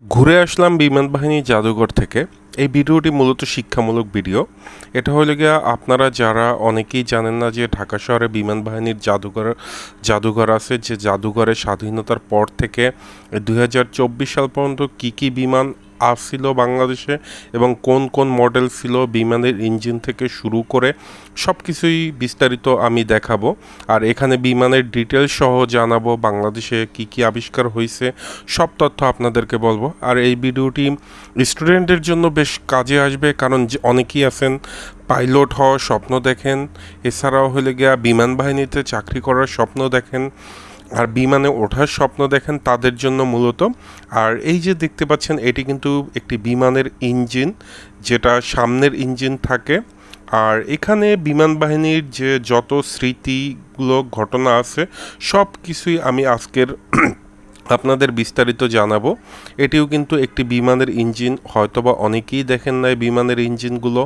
ঘুরে আসলাম বিমান বাহিনী জাদুঘর থেকে। এই ভিডিওটি মূলত শিক্ষামূলক ভিডিও। এটা হলো গিয়া আপনারা যারা অনেকেই জানেন না যে ঢাকা শহরে বিমান বাহিনীর জাদুঘর আছে, যে জাদুঘরে স্বাধীনতার পর থেকে 2024 সাল পর্যন্ত কী বিমান আসছিল বাংলাদেশে এবং কোন কোন মডেল ছিল, বিমানের ইঞ্জিন থেকে শুরু করে সব কিছুই বিস্তারিত আমি দেখাবো। আর এখানে বিমানের ডিটেলস সহ জানাবো, বাংলাদেশে কি আবিষ্কার হয়েছে সব তথ্য আপনাদেরকে বলবো। আর এই ভিডিওটি স্টুডেন্টদের জন্য বেশ কাজে আসবে, কারণ অনেকেই আছেন পাইলট হওয়ার স্বপ্ন দেখেন, এছাড়াও হলে গিয়া বিমান বাহিনীতে চাকরি করার স্বপ্ন দেখেন, আর বিমানে ওঠার স্বপ্ন দেখেন, তাদের জন্য মূলত। আর এই যে দেখতে পাচ্ছেন, এটি কিন্তু একটি বিমানের ইঞ্জিন, যেটা সামনের ইঞ্জিন থাকে। আর এখানে বিমান বাহিনীর যে যত স্মৃতিগুলো ঘটনা আছে সব কিছুই আমি আজকের আপনাদের বিস্তারিত জানাবো। এটিও কিন্তু একটি বিমানের ইঞ্জিন, হয়তোবা অনেকেই দেখেন নাই বিমানের ইঞ্জিনগুলো।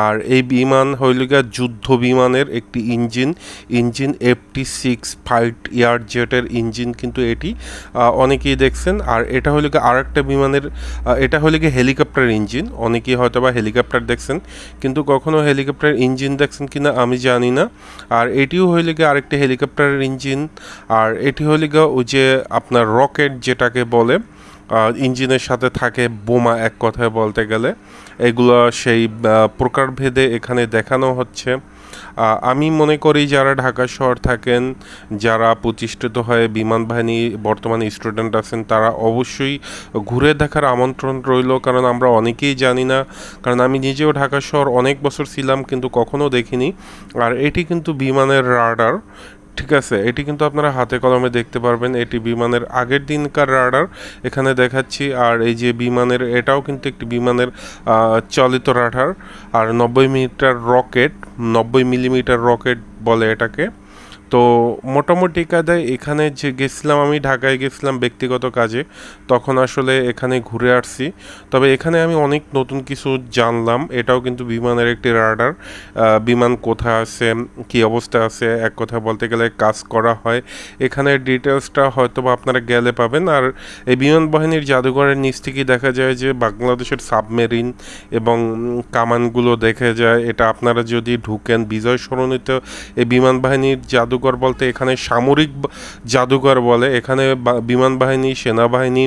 আর এই বিমান হইল গিয়া যুদ্ধ বিমানের একটি ইঞ্জিন FT6 ফাইট এয়ার জেটের ইঞ্জিন, কিন্তু এটি অনেকেই দেখছেন। আর এটা হইল গিয়ে আরেকটা বিমানের, এটা হইল গিয়ে হেলিকপ্টার ইঞ্জিন। অনেকেই হয়তোবা হেলিকপ্টার দেখছেন, কিন্তু কখনো হেলিকপ্টার ইঞ্জিন দেখছেন কিনা আমি জানি না। আর এটিও হইল গিয়ে আরেকটি হেলিকপ্টারের ইঞ্জিন। আর এটি হইল গিয়ে ওই যে আপনার রকেট যেটাকে বলে, ইঞ্জিনের সাথে থাকে বোমা, এক কথায় বলতে গেলে। এগুলো সেই প্রকারভেদে এখানে দেখানো হচ্ছে। আমি মনে করি যারা ঢাকা শহর থাকেন, যারা প্রতিষ্ঠিত হয়ে বিমান বাহিনী বর্তমানে স্টুডেন্ট আছেন, তারা অবশ্যই ঘুরে দেখার আমন্ত্রণ রইল, কারণ আমরা অনেকেই জানি না। কারণ আমি নিজেও ঢাকা শহর অনেক বছর ছিলাম, কিন্তু কখনো দেখিনি। আর এটি কিন্তু বিমানের রাডার, ঠিক আছে, এটি কিন্তু আপনারা হাতে কলমে দেখতে পারবেন। এটি বিমানের আগের দিনকার রাডার এখানে দেখাচ্ছি। আর এই যে বিমানের, এটাও কিন্তু একটি বিমানের চালিত রাডার। আর 90 মিলিমিটার রকেট বলে এটাকে। তো মোটামুটি কাদায় এখানে যে গেছিলাম, আমি ঢাকায় গেছিলাম ব্যক্তিগত কাজে, তখন আসলে এখানে ঘুরে আসছি। তবে এখানে আমি অনেক নতুন কিছু জানলাম। এটাও কিন্তু বিমানের একটি রাডার। বিমান কোথায় আছে, কি অবস্থা আছে, এক কথা বলতে গেলে কাজ করা হয়। এখানে ডিটেলসটা হয়তো বা আপনারা গেলে পাবেন। আর এই বিমান বাহিনীর জাদুঘরের নিচ থেকেই দেখা যায় যে বাংলাদেশের সাবমেরিন এবং কামানগুলো দেখা যায়। এটা আপনারা যদি ঢুকেন বিজয় সরণিতে, এই বিমান বাহিনীর জাদুঘর বলতে এখানে সামরিক জাদুঘর বলে। এখানে বিমান বাহিনী, সেনাবাহিনী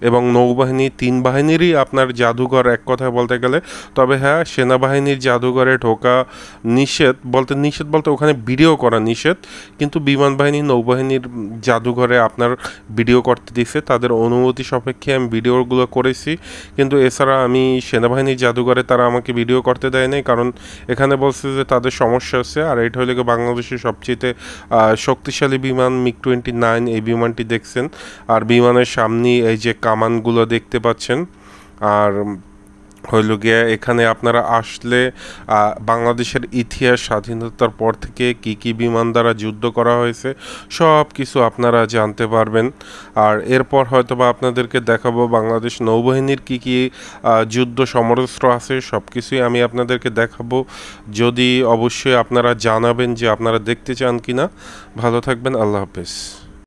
এবং নৌবাহিনী, তিন বাহিনীরই আপনার জাদুঘর এক কথায় বলতে গেলে। তবে হ্যাঁ, সেনাবাহিনীর জাদুঘরে ঢোকা নিষেধ বলতে ওখানে ভিডিও করা নিষেধ, কিন্তু বিমান বাহিনী, নৌবাহিনীর জাদুঘরে আপনার ভিডিও করতে দিছে, তাদের অনুমতি সাপেক্ষে আমি ভিডিওগুলো করেছি। কিন্তু এছাড়া আমি সেনাবাহিনীর জাদুঘরে তারা আমাকে ভিডিও করতে দেয় নাই, কারণ এখানে বলছে যে তাদের সমস্যা আছে। আর এটা হলে বাংলাদেশের সবচেয়ে শক্তিশালী বিমান MiG-29, এই বিমানটি দেখছেন। আর বিমানের সামনে এই যে কামানগুলো দেখতে পাচ্ছেন। আর হইল গিয়া এখানে আপনারা আসলে বাংলাদেশের ইতিহাস, স্বাধীনতার পর থেকে কি বিমান দ্বারা যুদ্ধ করা হয়েছে সব কিছু আপনারা জানতে পারবেন। আর এরপর হয়তো বা আপনাদেরকে দেখাবো বাংলাদেশ নৌবাহিনীর কি যুদ্ধ সমরাস্ত্র আছে, সব কিছুই আমি আপনাদেরকে দেখাবো। যদি অবশ্যই আপনারা জানাবেন যে আপনারা দেখতে চান কিনা। ভালো থাকবেন, আল্লাহ হাফেজ।